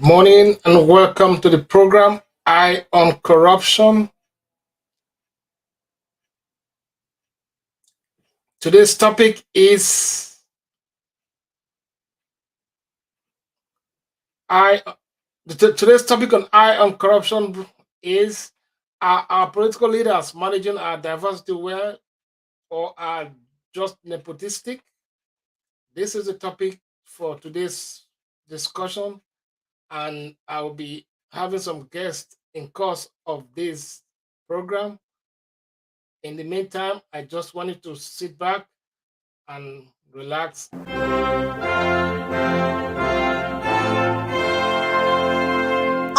Morning and welcome to the program Eye on Corruption. Today's topic is I. Today's topic on Eye on Corruption is: Are our political leaders managing our diversity well, or are just nepotistic? This is the topic for today's discussion, and I will be having some guests in course of this program. In the meantime, I just wanted to sit back and relax.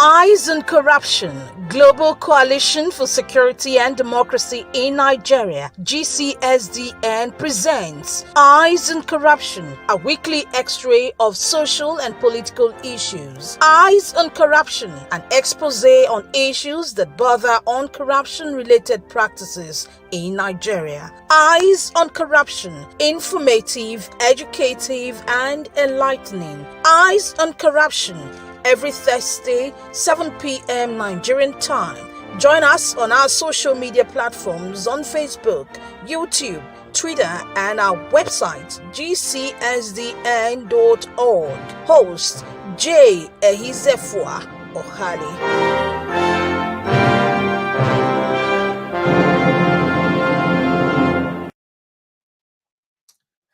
Eyes on Corruption, Global Coalition for Security and Democracy in Nigeria, GCSDN presents Eyes on Corruption, a weekly x-ray of social and political issues. Eyes on Corruption, an expose on issues that bother on corruption-related practices in Nigeria. Eyes on Corruption, informative, educative, and enlightening. Eyes on Corruption, every Thursday, 7 p.m. Nigerian time. Join us on our social media platforms on Facebook, YouTube, Twitter, and our website, gcsdn.org. Host, J. Ehizefua Ohali.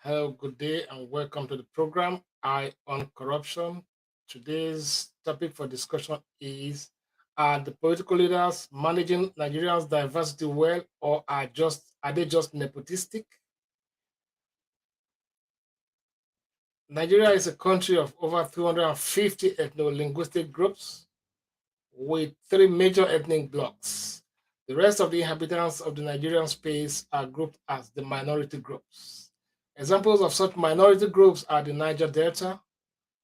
Hello, good day, and welcome to the program Eye on Corruption. Today's topic for discussion is: Are the political leaders managing Nigerians' diversity well, or are they just nepotistic? Nigeria is a country of over 350 ethno-linguistic groups with three major ethnic blocks. The rest of the inhabitants of the Nigerian space are grouped as the minority groups. Examples of such minority groups are the Niger Delta,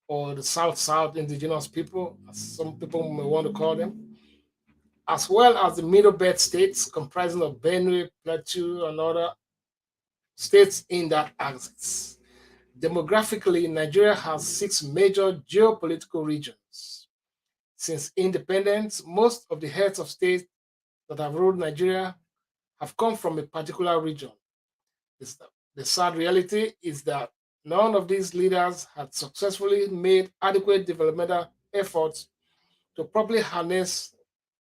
or the South-South indigenous people, as some people may want to call them, as well as the Middle Belt states comprising of Benue, Plateau, and other states in that axis. Demographically, Nigeria has six major geopolitical regions. Since independence, most of the heads of state that have ruled Nigeria have come from a particular region. The sad reality is that none of these leaders had successfully made adequate developmental efforts to properly harness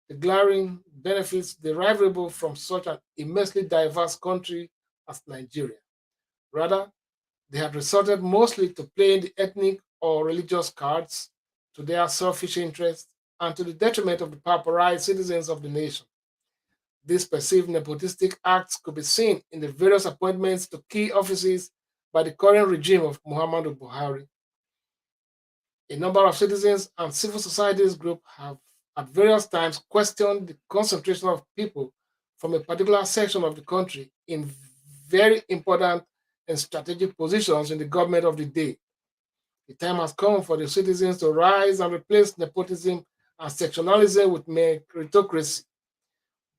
the glaring benefits derivable from such an immensely diverse country as Nigeria. Rather, they had resorted mostly to playing the ethnic or religious cards to their selfish interests and to the detriment of the pauperized citizens of the nation. These perceived nepotistic acts could be seen in the various appointments to key offices by the current regime of Muhammadu Buhari. A number of citizens and civil societies groups have at various times questioned the concentration of people from a particular section of the country in very important and strategic positions in the government of the day. The time has come for the citizens to rise and replace nepotism and sectionalism with meritocracy.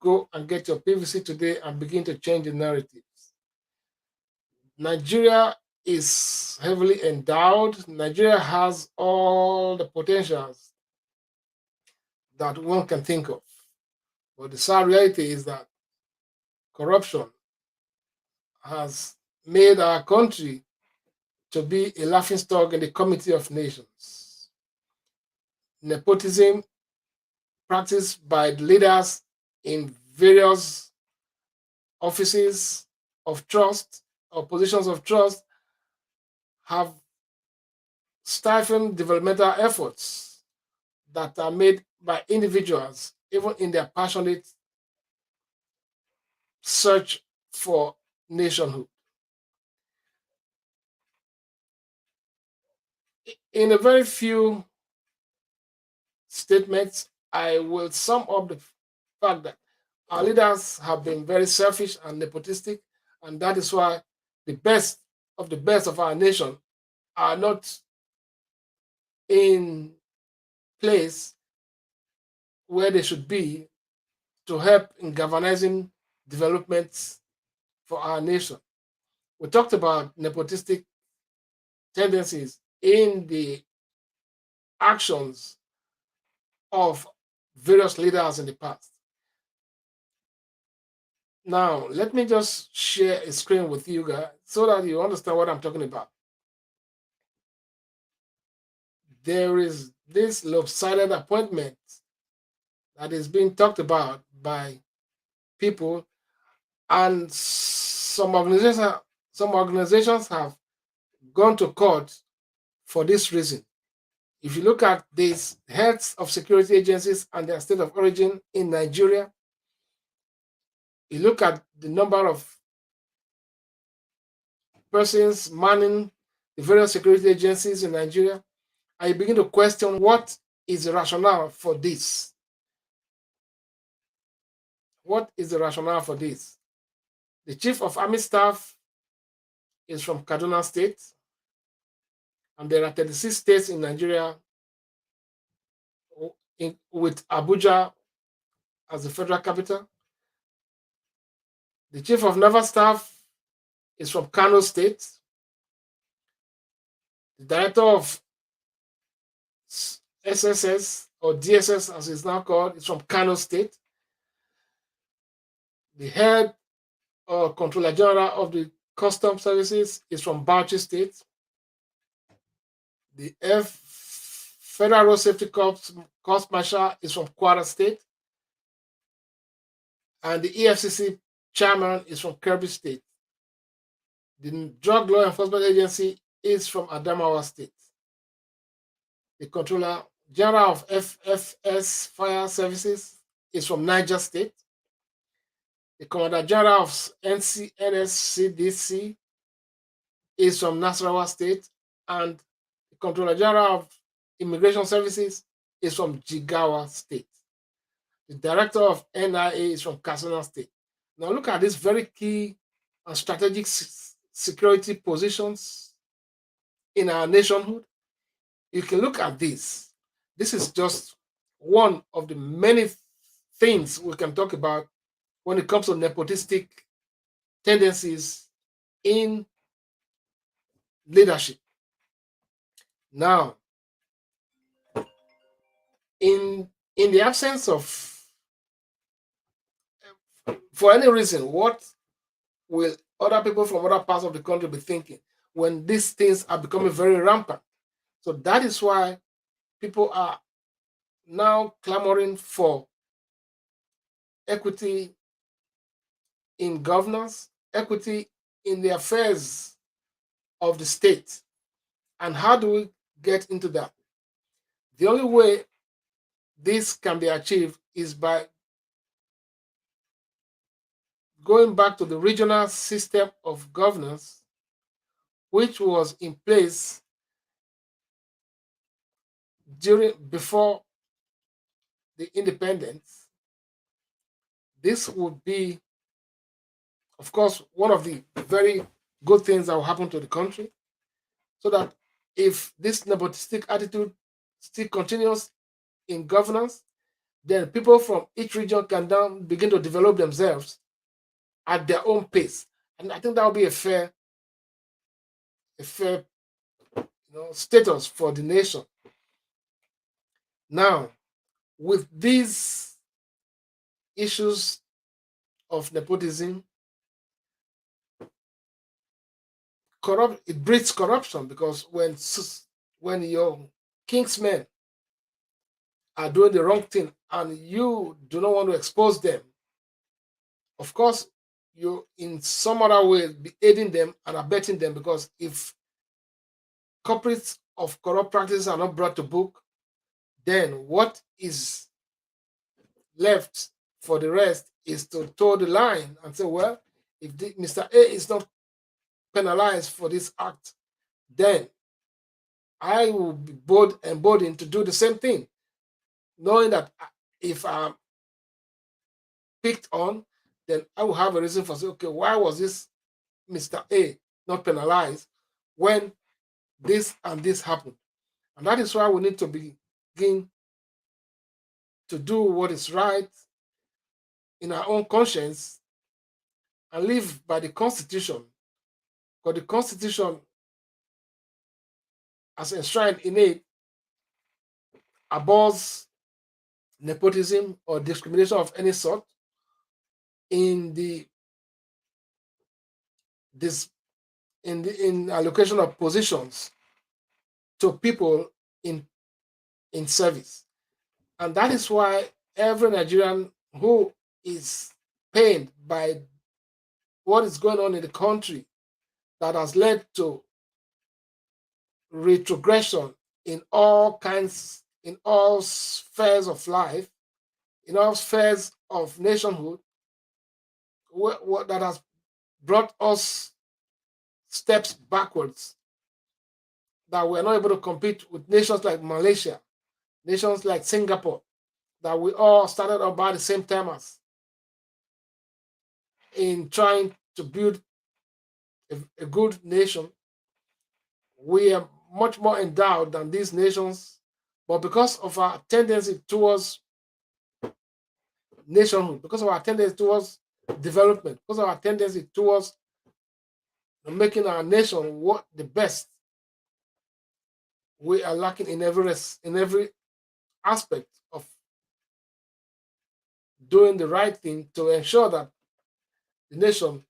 Go and get your PVC today and begin to change the narratives. Nigeria is heavily endowed. Nigeria has all the potentials that one can think of. But the sad reality is that corruption has made our country to be a laughingstock in the committee of nations. Nepotism practiced by the leaders in various offices of trust or positions of trust have stifled developmental efforts that are made by individuals, even in their passionate search for nationhood. In a very few statements, I will sum up the fact that our leaders have been very selfish and nepotistic, and that is why the best of our nation are not in place where they should be to help in galvanizing developments for our nation. We talked about nepotistic tendencies in the actions of various leaders in the past. Now, let me just share a screen with you guys so that you understand what I'm talking about. There is this lopsided appointment that is being talked about by people, and some organizations have gone to court for this reason. If you look at these heads of security agencies and their state of origin in Nigeria, you look at the number of persons manning the various security agencies in Nigeria, and you begin to question what is the rationale for this. What is the rationale for this? The chief of army staff is from Kaduna State, and there are 36 states in Nigeria with Abuja as the federal capital. The chief of naval staff is from Kano State. The director of SSS or DSS, as it's now called, is from Kano State. The head or controller general of the custom services is from Bauchi State. The Federal Road Safety Corps Marshal is from Kwara State. And the EFCC chairman is from Kebbi State. The Drug Law Enforcement Agency is from Adamawa State. The Controller General of FFS Fire Services is from Niger State. The Commander General of NSCDC is from Nasarawa State, and the Controller General of Immigration Services is from Jigawa State. The Director of NIA is from Katsina State. Now look at these very key and strategic security positions in our nationhood. You can look at this. This is just one of the many things we can talk about when it comes to nepotistic tendencies in leadership. Now, in the absence of, for any reason, what will other people from other parts of the country be thinking when these things are becoming very rampant? So that is why people are now clamoring for equity in governance, equity in the affairs of the state. And how do we get into that? The only way this can be achieved is by going back to the regional system of governance, which was in place before the independence. This would be, of course, one of the very good things that will happen to the country, so that if this nepotistic attitude still continues in governance, then people from each region can then begin to develop themselves at their own pace. And I think that will be a fair status for the nation. Now, with these issues of nepotism, it breeds corruption, because when your kingsmen are doing the wrong thing and you do not want to expose them, of course, you in some other way be aiding them and abetting them, because if culprits of corrupt practices are not brought to book, then what is left for the rest is to toe the line and say, well, if Mr. A is not penalized for this act, then I will be emboldened to do the same thing, knowing that if I'm picked on, then I will have a reason for saying, okay, why was this Mr. A not penalized when this and this happened? And that is why we need to begin to do what is right in our own conscience and live by the Constitution, because the Constitution, as enshrined in it, abhors nepotism or discrimination of any sort in the this in allocation of positions to people in service. And that is why every Nigerian who is pained by what is going on in the country that has led to retrogression in all kinds, in all spheres of life, in all spheres of nationhood, that has brought us steps backwards, that we're not able to compete with nations like Malaysia, nations like Singapore, that we all started about the same time as, in trying to build a good nation. We are much more endowed than these nations, but because of our tendency towards nationhood, because of our tendency towards development, because of our tendency towards making our nation what the best, we are lacking in every aspect of doing the right thing to ensure that the nation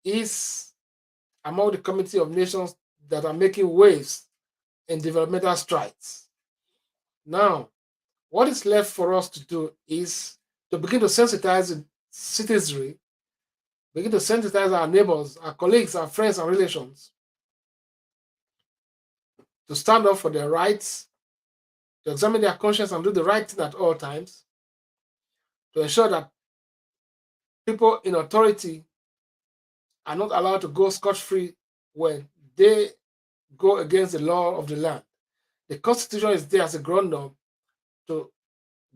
is among the community of nations that are making waves in developmental strides. Now, what is left for us to do is to begin to sensitize the citizenry, begin to sensitize our neighbors, our colleagues, our friends, and relations to stand up for their rights, to examine their conscience and do the right thing at all times, to ensure that people in authority are not allowed to go scot-free when they go against the law of the land. The Constitution is there as a ground norm to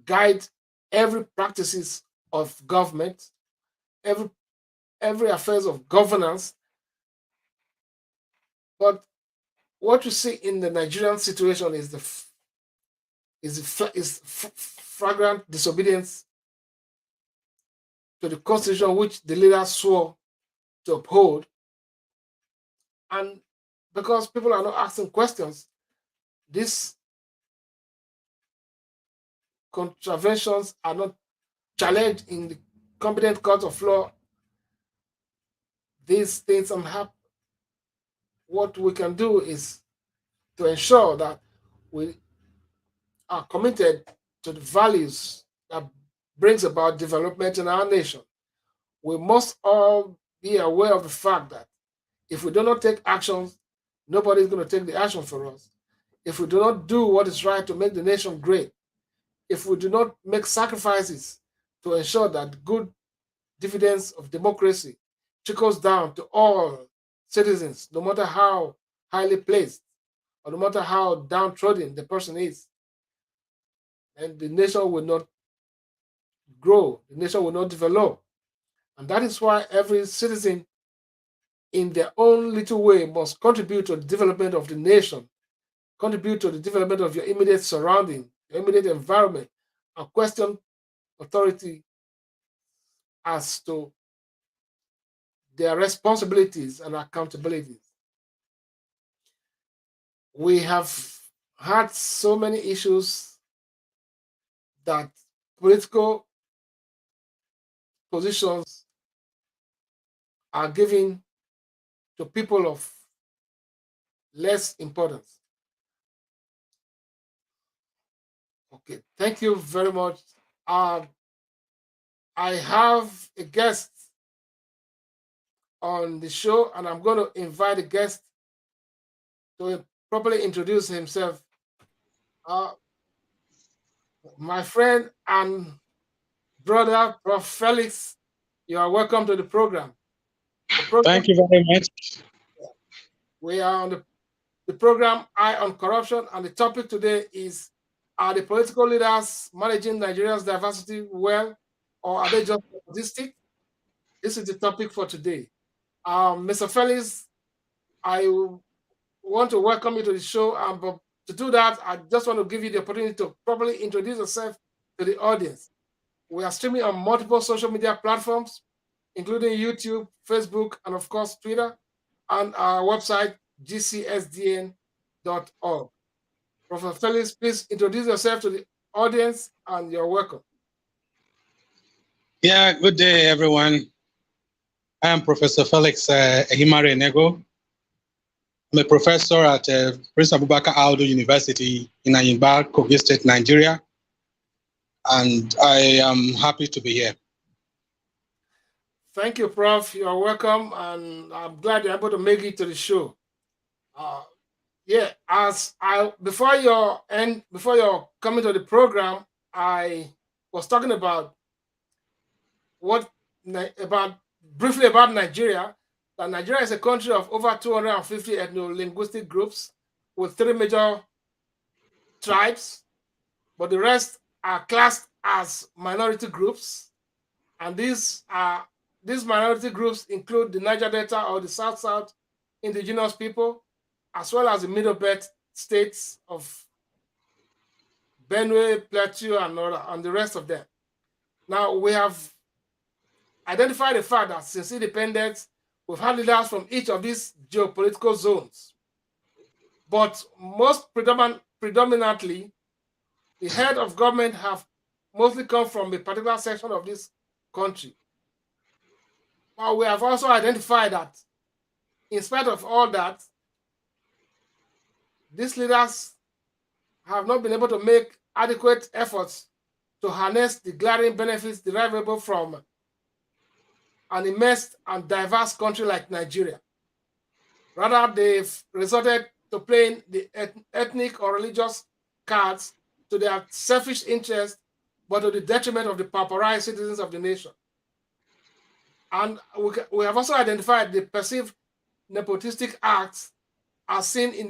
guide every practices of government, every affairs of governance. But what you see in the Nigerian situation is flagrant disobedience to the Constitution, which the leaders swore to uphold. And because people are not asking questions, these contraventions are not challenged in the competent court of law. These things happen. What we can do is to ensure that we are committed to the values that brings about development in our nation. We must all be aware of the fact that if we do not take actions, nobody is going to take the action for us. If we do not do what is right to make the nation great, if we do not make sacrifices to ensure that good dividends of democracy trickles down to all citizens, no matter how highly placed or no matter how downtrodden the person is, and the nation will not grow, the nation will not develop. And that is why every citizen, in their own little way, must contribute to the development of the nation, contribute to the development of your immediate surrounding, your immediate environment, and question authority as to their responsibilities and accountabilities. We have had so many issues that political positions are given to people of less importance. Okay, thank you very much. I have a guest on the show, and I'm going to invite the guest to properly introduce himself. My friend and brother, Prof. Felix, you are welcome to the program. Thank you very much. We are on the program Eye on Corruption, and the topic today is, are the political leaders managing Nigeria's diversity well, or are they just nepotistic? This is the topic for today. Mr. Felix, I want to welcome you to the show, but to do that, I just want to give you the opportunity to properly introduce yourself to the audience. We are streaming on multiple social media platforms, including YouTube, Facebook, and of course, Twitter, and our website, gcsdn.org. Professor Felix, please introduce yourself to the audience, and you're welcome. Yeah, good day, everyone. I am Professor Felix Ehimare Nego. I'm a professor at Prince Abubakar Aldo University in Ayimba, Kogi State, Nigeria. And I am happy to be here. Thank you, Prof. You're welcome, and I'm glad you're able to make it to the show. Yeah, before you're coming to the program, I was talking about briefly about Nigeria. That Nigeria is a country of over 250 ethno-linguistic groups with 3 major tribes, but the rest are classed as minority groups. And these minority groups include the Niger Delta or the South-South indigenous people, as well as the Middle Belt states of Benue, Plateau, and the rest of them. Now, we have identified the fact that since independence, we've had leaders from each of these geopolitical zones. But most predominantly, the head of government have mostly come from a particular section of this country. But we have also identified that in spite of all that, these leaders have not been able to make adequate efforts to harness the glaring benefits derivable from an immense and diverse country like Nigeria. Rather, they've resorted to playing the ethnic or religious cards to their selfish interest, but to the detriment of the pauperized citizens of the nation. And we have also identified the perceived nepotistic acts as seen in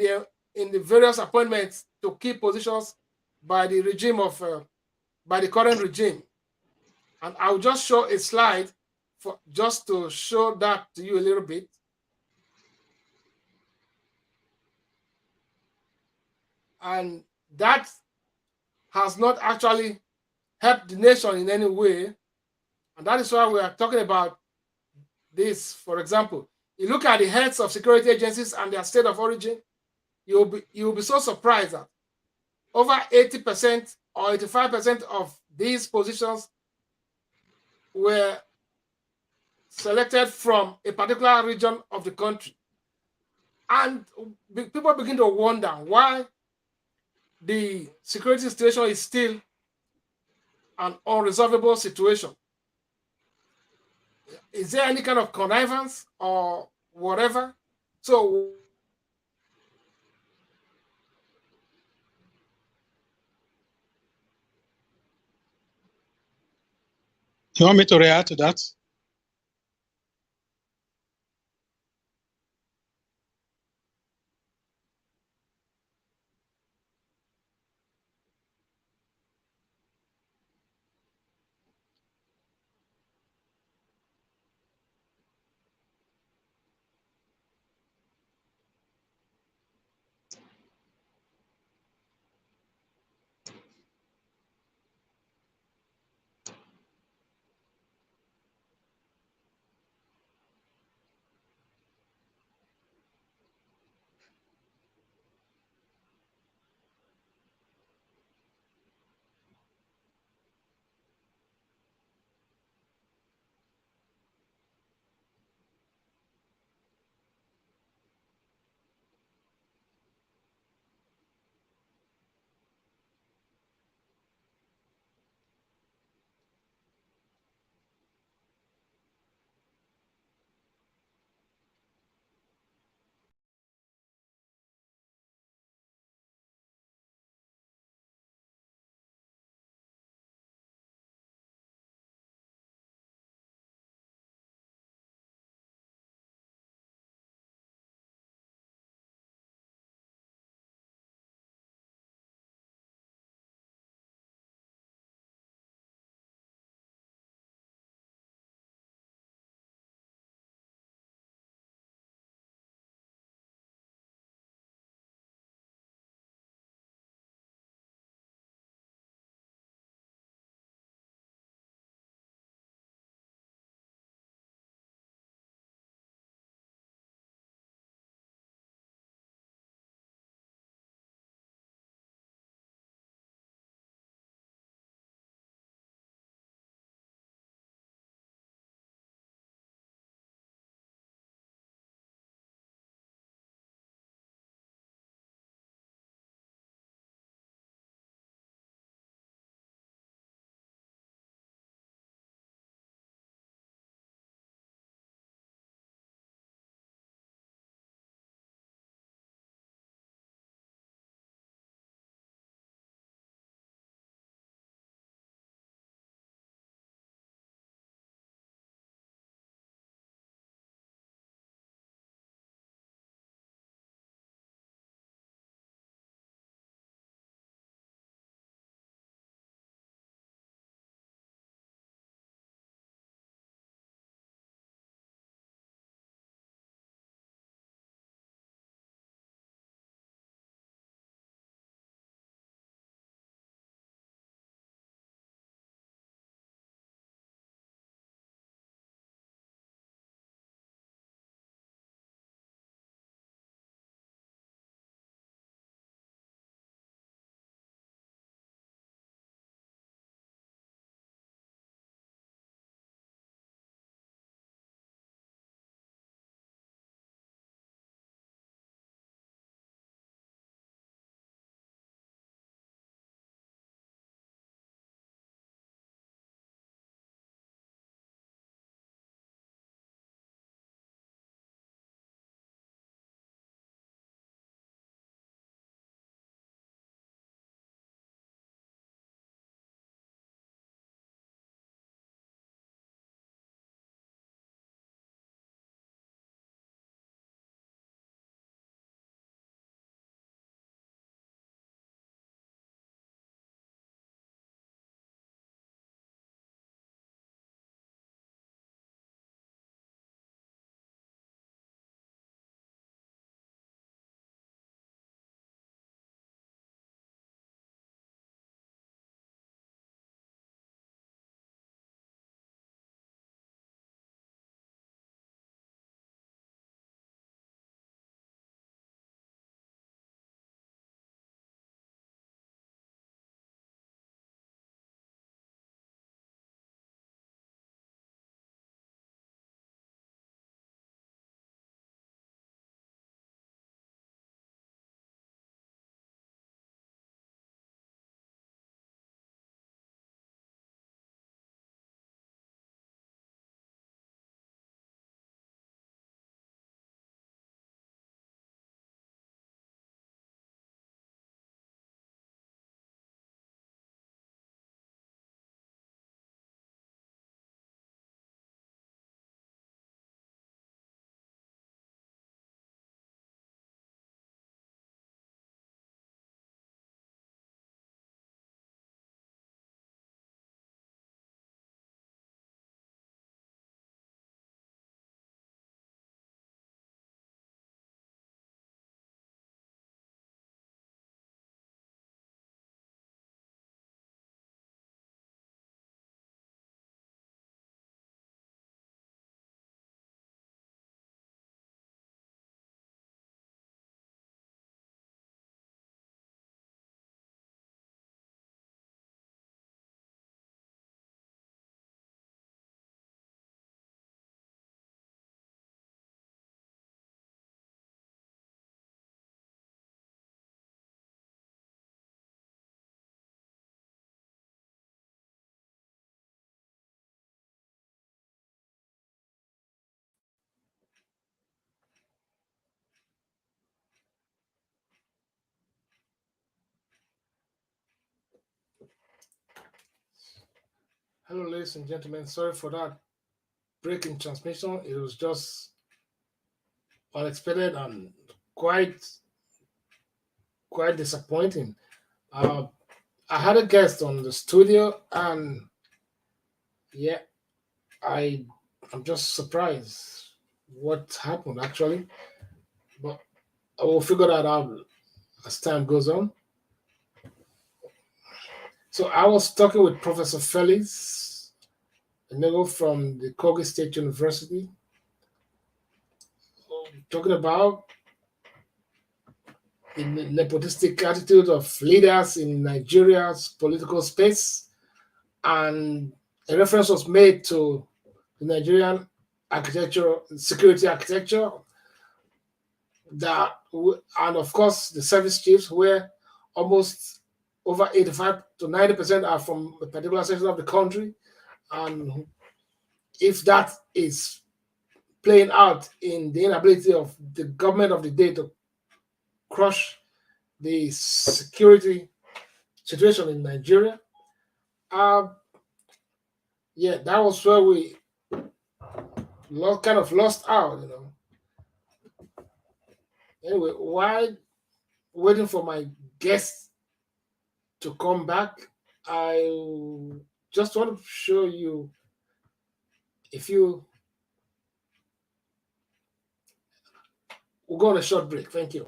the various appointments to key positions by the by the current regime. And I'll just show a slide just to show that to you a little bit. And that has not actually helped the nation in any way. And that is why we are talking about this. For example, you look at the heads of security agencies and their state of origin, you'll be so surprised that over 80% or 85% of these positions were selected from a particular region of the country. And people begin to wonder why the security situation is still an unresolvable situation. Is there any kind of connivance or whatever? So You want me to react to that? Hello, ladies and gentlemen. Sorry for that break in transmission. It was just unexpected and quite quite disappointing. Uh, I had a guest on the studio, and yeah, I I'm just surprised what happened actually, but I will figure that out as time goes on. So I was talking with Professor Felix Nego from the Kogi State University, talking about the nepotistic attitude of leaders in Nigeria's political space, and a reference was made to the Nigerian architecture, security architecture, and of course the service chiefs, where almost over 85 to 90% are from a particular section of the country, and if that is playing out in the inability of the government of the day to crush the security situation in Nigeria. Uh, yeah, that was where we kind of lost out. Anyway, while waiting for my guest to come back, I just want to show you if you we'll go on a short break. Thank you.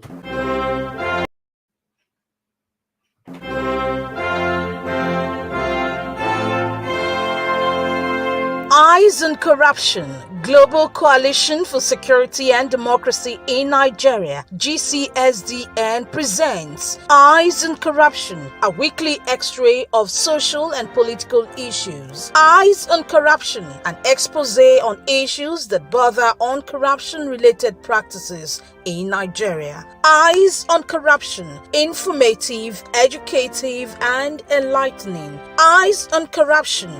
Eyes on Corruption, Global Coalition for Security and Democracy in Nigeria, GCSDN presents Eyes on Corruption, a weekly x-ray of social and political issues. Eyes on Corruption, an expose on issues that bother on corruption-related practices in Nigeria. Eyes on Corruption, informative, educative, and enlightening. Eyes on Corruption,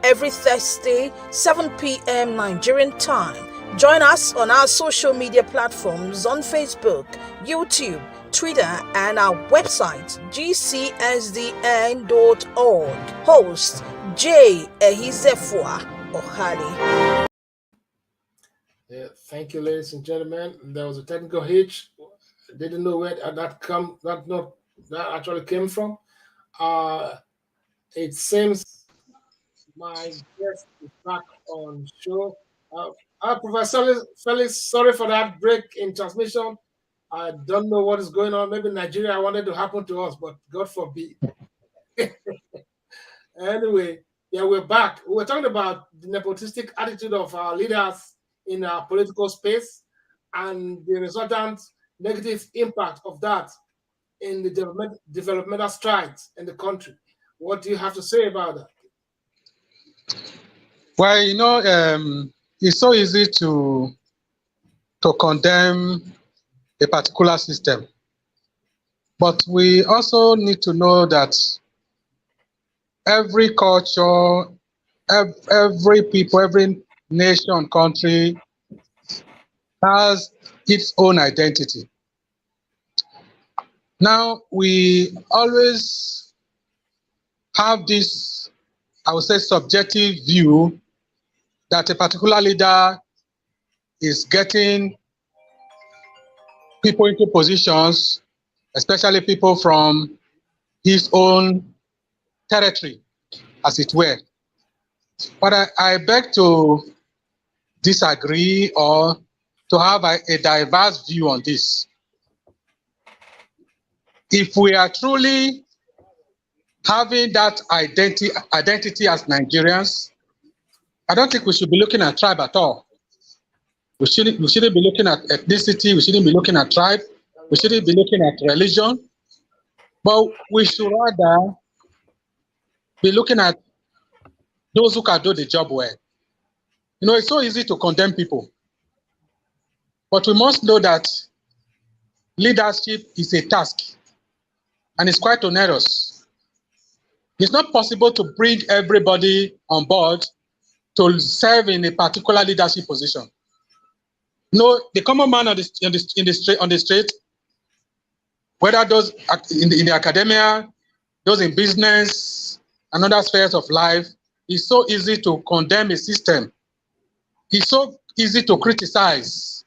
every Thursday, 7 p.m. Nigerian time. Join us on our social media platforms on Facebook, YouTube, Twitter, and our website, gcsdn.org. Host, J. Ehizefua Ohali. Yeah, thank you, ladies and gentlemen. There was a technical hitch. I didn't know where that actually came from. It seems my guest is back on show. Professor Felix, sorry for that break in transmission. I don't know what is going on. Maybe Nigeria wanted to happen to us, but God forbid. Anyway, yeah, we're back. We're talking about the nepotistic attitude of our leaders in our political space and the resultant negative impact of that in the developmental strides in the country. What do you have to say about that? Well, it's so easy to condemn a particular system, but we also need to know that every culture, every people, every nation, country has its own identity. Now, we always have this, I would say, subjective view that a particular leader is getting people into positions, especially people from his own territory, as it were. But I beg to disagree or to have a diverse view on this. If we are truly having that identity as Nigerians, I don't think we should be looking at tribe at all. We shouldn't be looking at ethnicity. We shouldn't be looking at tribe. We shouldn't be looking at religion. But we should rather be looking at those who can do the job well. It's so easy to condemn people. But we must know that leadership is a task, and it's quite onerous. It's not possible to bring everybody on board to serve in a particular leadership position. The common man on the street, whether those in the academia, those in business, and other spheres of life, it's so easy to condemn a system. It's so easy to criticize.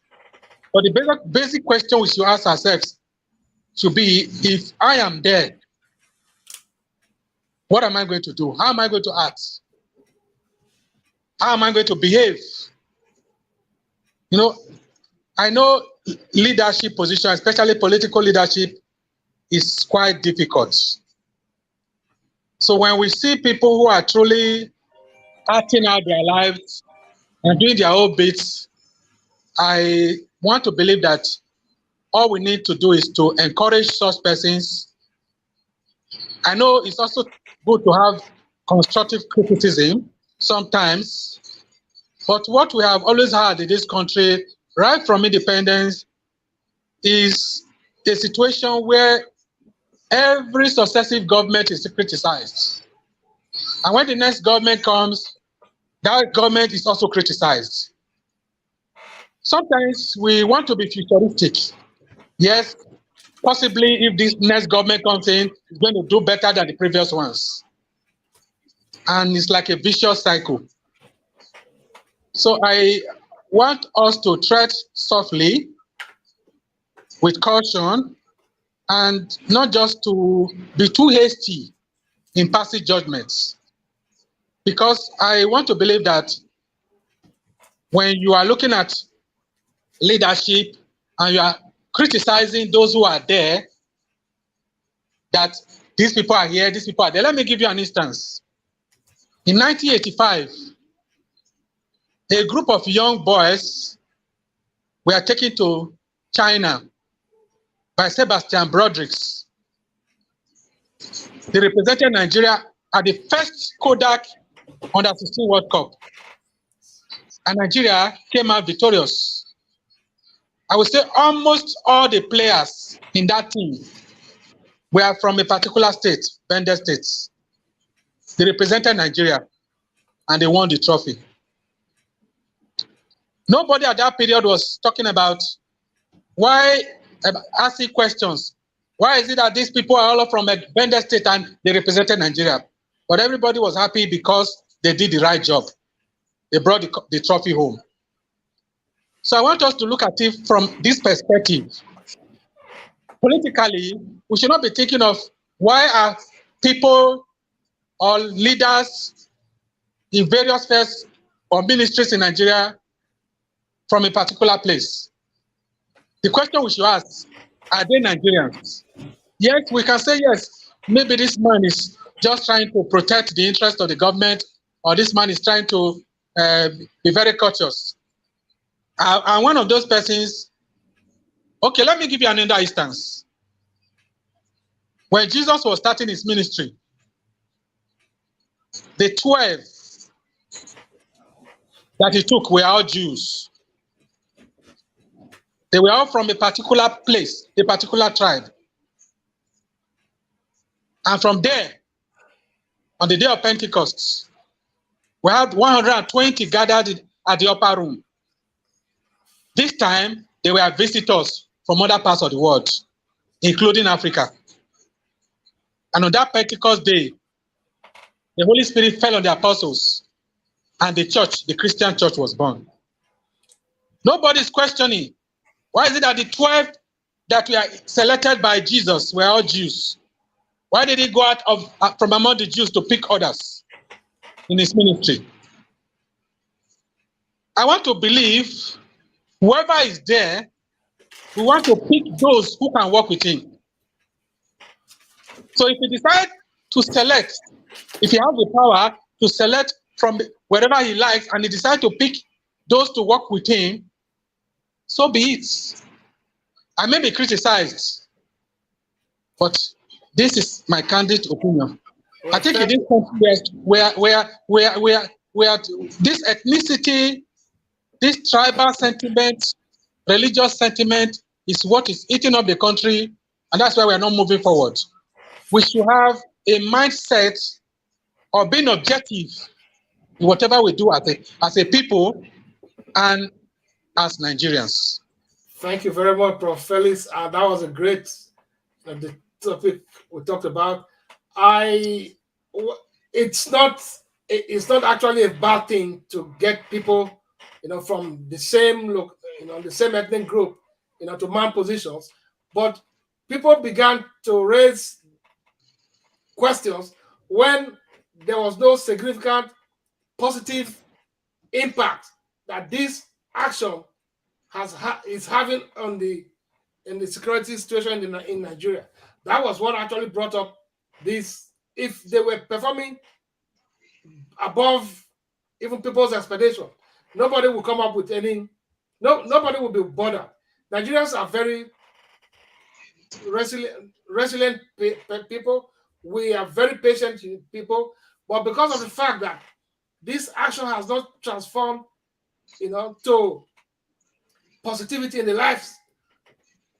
But the basic question we should ask ourselves should be, if I am there, what am I going to do? How am I going to act? How am I going to behave? You know, I know leadership position, especially political leadership, is quite difficult. So when we see people who are truly acting out their lives and doing their own bits, I want to believe that all we need to do is to encourage such persons. I know it's also good to have constructive criticism sometimes, but what we have always had in this country, right from independence, is a situation where every successive government is criticized. And when the next government comes, that government is also criticized. Sometimes we want to be futuristic. Yes, possibly if this next government comes in, it's going to do better than the previous ones. And it's like a vicious cycle. So I want us to tread softly, with caution, and not just to be too hasty in passing judgments. Because I want to believe that when you are looking at leadership and you are criticizing those who are there, that these people are here, these people are there. Let me give you an instance. In 1985, a group of young boys were taken to China by Sebastian Broderick's. They represented Nigeria at the first Kodak Under-16 World Cup. And Nigeria came out victorious. I would say almost all the players in that team were from a particular state, Bender States. They represented Nigeria and they won the trophy. Nobody at that period was talking about why, asking questions. Why is it that these people are all from a Bender State and they represented Nigeria? But everybody was happy because they did the right job. They brought the trophy home. So I want us to look at it from this perspective. Politically, we should not be thinking of why are people or leaders in various spheres or ministries in Nigeria from a particular place. The question we should ask, are they Nigerians? Yes, we can say yes. Maybe this man is just trying to protect the interest of the government, or this man is trying to be very cautious. And one of those persons, okay, let me give you another instance. When Jesus was starting his ministry, the 12 that he took were all Jews. They were all from a particular place, a particular tribe. And from there, on the day of Pentecost, we had 120 gathered at the upper room. This time, they were visitors from other parts of the world, including Africa. And on that Pentecost day, the Holy Spirit fell on the apostles, and the church, the Christian church, was born. Nobody's questioning, why is it that the 12 that were selected by Jesus were all Jews? Why did he go out from among the Jews to pick others in his ministry? I want to believe whoever is there, we want to pick those who can work with him. So if he decides to select, if he has the power to select from wherever he likes, and he decides to pick those to work with him, so be it. I may be criticized, but this is my candid opinion. Well, I think in this country where this ethnicity, this tribal sentiment, religious sentiment is what is eating up the country, and that's why we are not moving forward. We should have a mindset of being objective in whatever we do as a people and as Nigerians. Thank you very much, Prof. Felix. That was a great the topic we talked about. It's not it's not actually a bad thing to get people, from the same look, the same ethnic group, to man positions. But people began to raise questions when there was no significant positive impact that this action is having on the security situation in Nigeria. That was what actually brought up this. If they were performing above even people's expectation, nobody will come up with any. No, nobody will be bothered. Nigerians are very resilient people. We are very patient people, but because of the fact that this action has not transformed, to positivity in the lives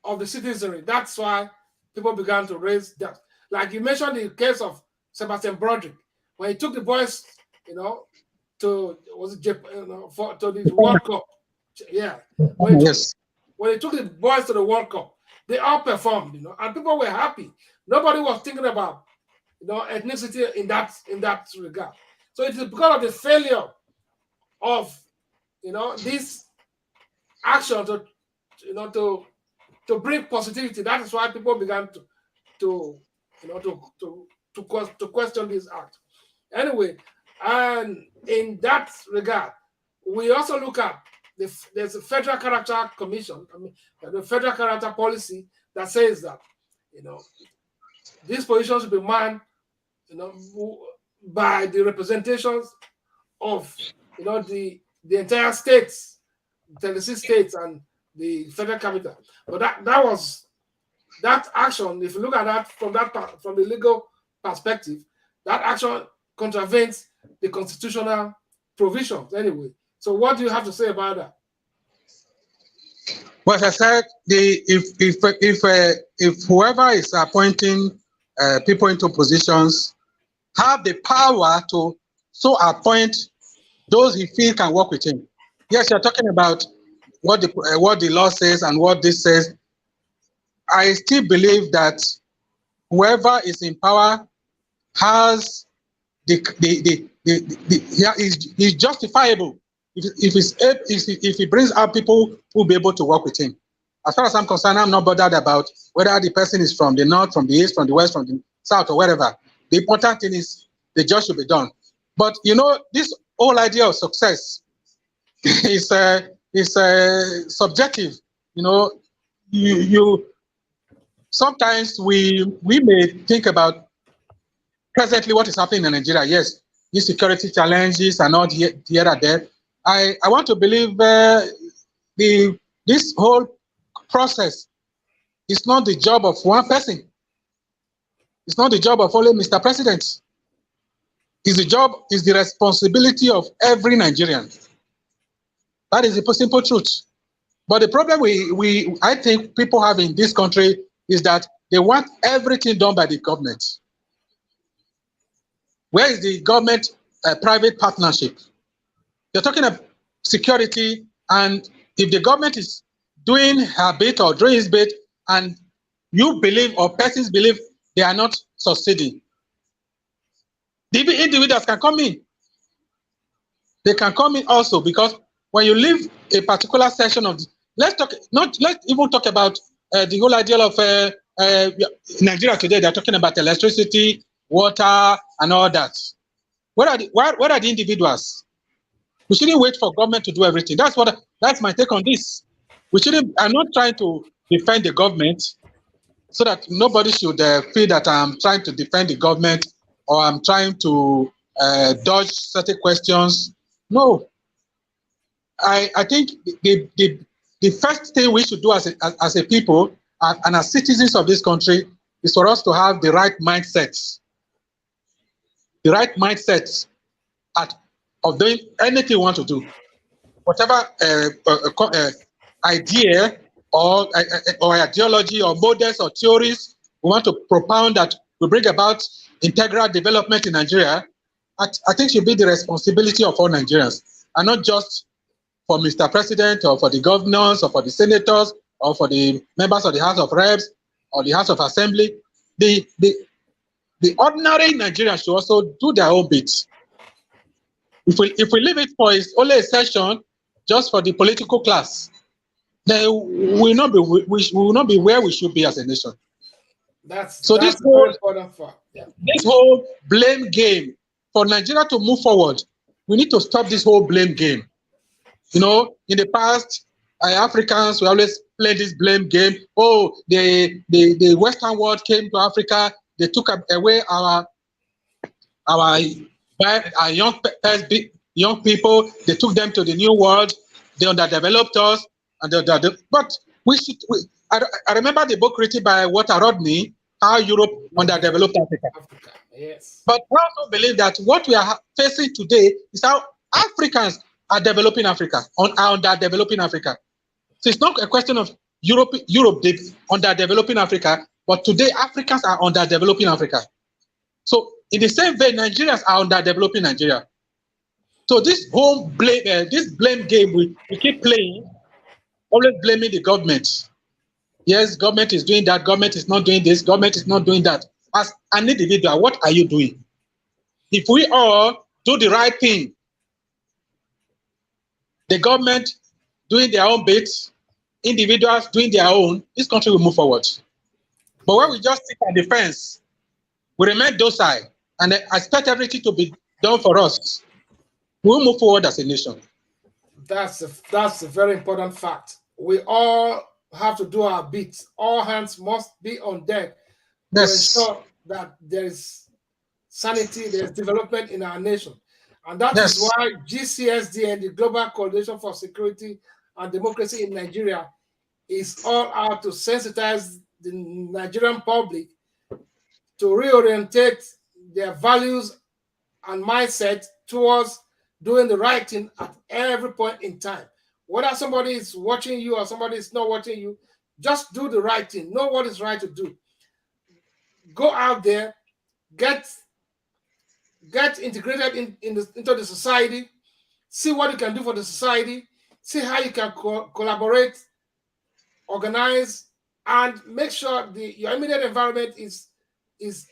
of the citizenry, that's why people began to raise that. Like you mentioned the case of Sebastian Broderick, when he took the boys, to to the World Cup. Yeah, Yes. when he took the boys to the World Cup, they all performed, and people were happy. Nobody was thinking about, ethnicity in that regard. So it is because of the failure of, this action to bring positivity. That is why people began to question this act. Anyway, and in that regard, we also look at there's a Federal Character Commission, the Federal Character Policy that says that, these positions should be manned, by the representations of, the entire states, 36 states and the federal capital. But that action, if you look at that from the legal perspective, that action contravenes the constitutional provisions anyway. So what do you have to say about that? Well, as I said, if whoever is appointing people into positions have the power to so appoint those he feels can work with him. Yes, you're talking about what the law says and what this says. I still believe that whoever is in power has is justifiable if he brings out people who will be able to work with him. As far as I'm concerned, I'm not bothered about whether the person is from the north, from the east, from the west, from the south, or whatever. The important thing is the job should be done. But this whole idea of success is subjective. You sometimes we may think about presently what is happening in Nigeria. Yes, insecurity challenges are not here and there. I want to believe this whole process is not the job of one person. It's not the job of only Mr. President. It's the responsibility of every Nigerian. That is the simple truth. But the problem I think people have in this country is that they want everything done by the government. Where is the government private partnership? You're talking about security, and if the government is doing her bit or doing its bit, and you believe or persons believe they are not succeeding, the individuals can come in. They can come in also, because when you leave a particular section of let's even talk about the whole idea of Nigeria today. They're talking about electricity, water, and all that. Where are the individuals? We shouldn't wait for government to do everything. That's my take on this. I'm not trying to defend the government, so that nobody should feel that I'm trying to defend the government or I'm trying to dodge certain questions. No. I think the first thing we should do as a people and as citizens of this country is for us to have the right mindsets. The right mindsets of doing anything we want to do. Whatever idea or ideology or models or theories we want to propound that will bring about integral development in Nigeria, I think should be the responsibility of all Nigerians, and not just for Mr. President or for the governors or for the senators or for the members of the House of Reps or the House of Assembly. The ordinary Nigerians should also do their own bit. If we leave it for it's only a session just for the political class, then we will not be where we should be as a nation. That's So a very important fact. Yeah. this whole blame game, for Nigeria to move forward, we need to stop this whole blame game. You know, in the past, Africans, we always play this blame game. Oh, the Western world came to Africa, they took away our young people, they took them to the new world, they underdeveloped us, but I remember the book written by Walter Rodney, How Europe Underdeveloped Africa. Yes. But I also believe that what we are facing today is how Africans are developing Africa, are underdeveloping Africa. So it's not a question of Europe underdeveloping Africa, but today Africans are underdeveloping Africa. So in the same way, Nigerians are underdeveloping Nigeria. So this whole blame game we keep playing, always blaming the government. Yes, government is doing that, government is not doing this, government is not doing that. As an individual, what are you doing? If we all do the right thing, the government doing their own bits, individuals doing their own, this country will move forward. But when we just sit on the fence, we remain docile and expect everything to be done for us, we'll move forward as a nation. That's a very important fact. We all have to do our bit. All hands must be on deck to ensure that there is sanity, there is development in our nation. And that is why GCSD and the Global Coalition for Security and Democracy in Nigeria is all out to sensitize the Nigerian public to reorientate their values and mindset towards doing the right thing at every point in time. Whether somebody is watching you or somebody is not watching you, just do the right thing. Know what is right to do. Go out there, get integrated into the society, see what you can do for the society, see how you can collaborate, organize, and make sure your immediate environment is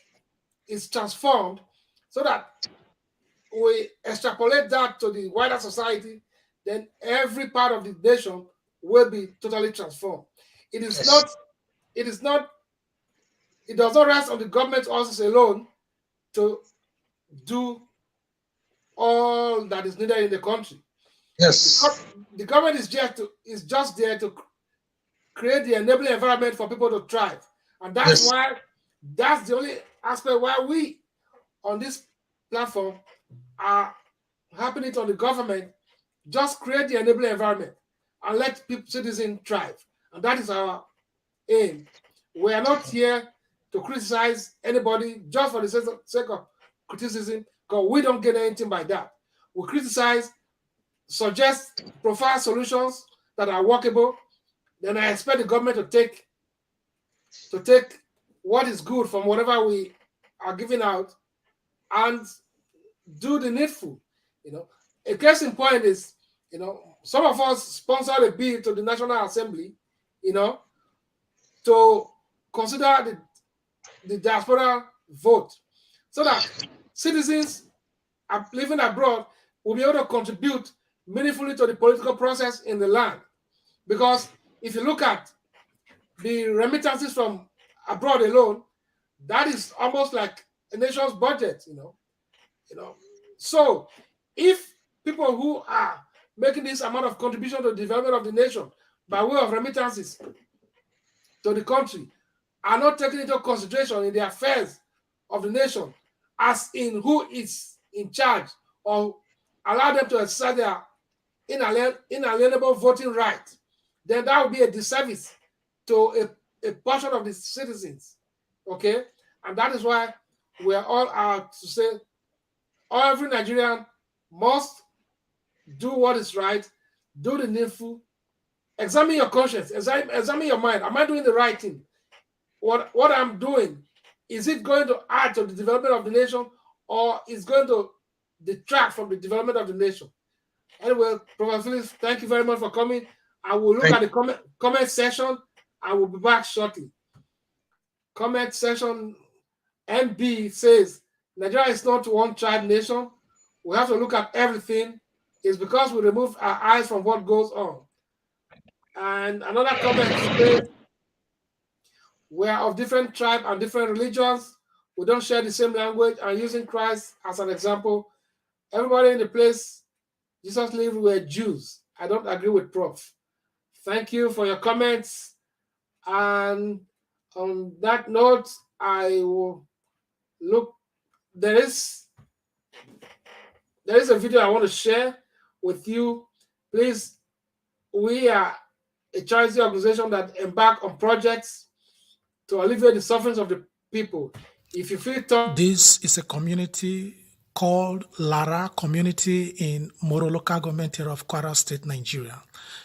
transformed so that we extrapolate that to the wider society, then every part of the nation will be totally transformed. It does not rest on the government offices alone to do all that is needed in the country. Yes. The government is just there to create the enabling environment for people to thrive. And that's the only aspect why we on this platform are happening on the government. Just create the enabling environment and let citizens thrive. And that is our aim. We are not here to criticize anybody just for the sake of criticism, because we don't get anything by that. We criticize, suggest, provide solutions that are workable. Then I expect the government to take what is good from whatever we are giving out and do the needful. A case in point is, some of us sponsored a bill to the National Assembly, to consider the diaspora vote, so that citizens living abroad will be able to contribute meaningfully to the political process in the land. Because if you look at the remittances from abroad alone, that is almost like a nation's budget, So if people who are making this amount of contribution to the development of the nation by way of remittances to the country are not taken into consideration in the affairs of the nation, as in who is in charge, or allow them to exercise their inalienable voting right, then that would be a disservice to a portion of the citizens. Okay? And that is why we are all out to say every Nigerian must do what is right, do the needful, examine your conscience, examine your mind. Am I doing the right thing? What I'm doing, is it going to add to the development of the nation, or is going to detract from the development of the nation? Anyway, Professor Phillips, thank you very much for coming. I will look at the comment section. I will be back shortly. Comment section MB says, Nigeria is not one tribe nation. we have to look at everything. It's because we remove our eyes from what goes on. And another comment says, we are of different tribe and different religions. We don't share the same language, and using Christ as an example, everybody in the place Jesus lived were Jews. I don't agree with Prof. Thank you for your comments. And on that note, I will look. There is a video I want to share with you. Please, we are a charity organization that embark on projects to alleviate the sufferings of the people. If you feel this is a community called Lara community in Moro local government area of Kwara State, Nigeria.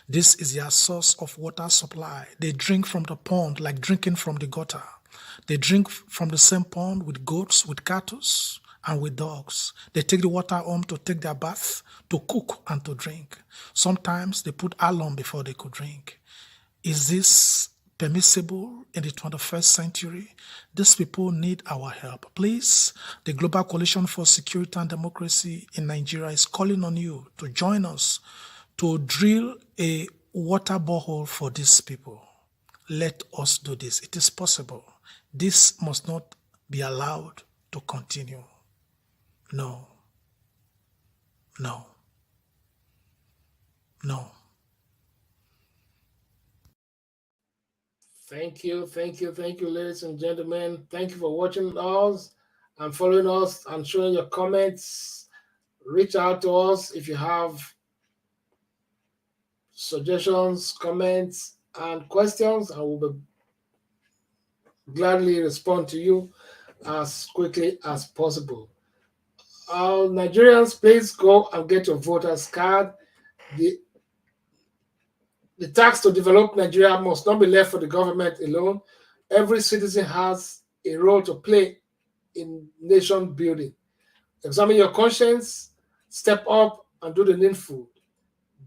This is their source of water supply. They drink from the pond like drinking from the gutter. They drink from the same pond with goats, with cattle, and with dogs. They take the water home to take their bath, to cook, and to drink. Sometimes they put alum before they could drink. Is this permissible in the 21st century? These people need our help. Please, the Global Coalition for Security and Democracy in Nigeria is calling on you to join us to drill a water borehole for these people. Let us do this. It is possible. This must not be allowed to continue. No. No. No. Thank you, ladies and gentlemen. Thank you for watching us and following us and showing your comments. Reach out to us if you have suggestions, comments, and questions. I will gladly respond to you as quickly as possible. Nigerians, please go and get your voters card. The task to develop Nigeria must not be left for the government alone. Every citizen has a role to play in nation building. Examine your conscience, step up and do the needful.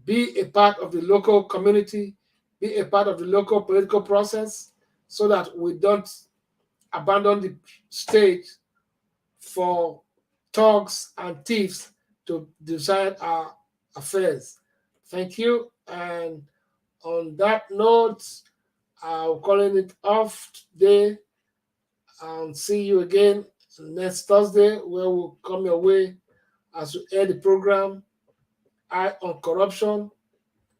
Be a part of the local community, be a part of the local political process so that we don't abandon the stage for thugs and thieves to decide our affairs. Thank you. And on that note, I'm calling it off today and see you again next Thursday where we'll come your way as we air the program Eye on Corruption,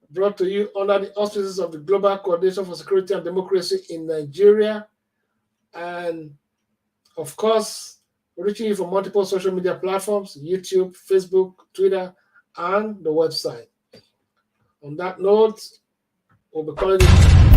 brought to you under the auspices of the Global Coalition for Security and Democracy in Nigeria. And of course, reaching you from multiple social media platforms, YouTube, Facebook, Twitter, and the website. On that note, we'll be calling it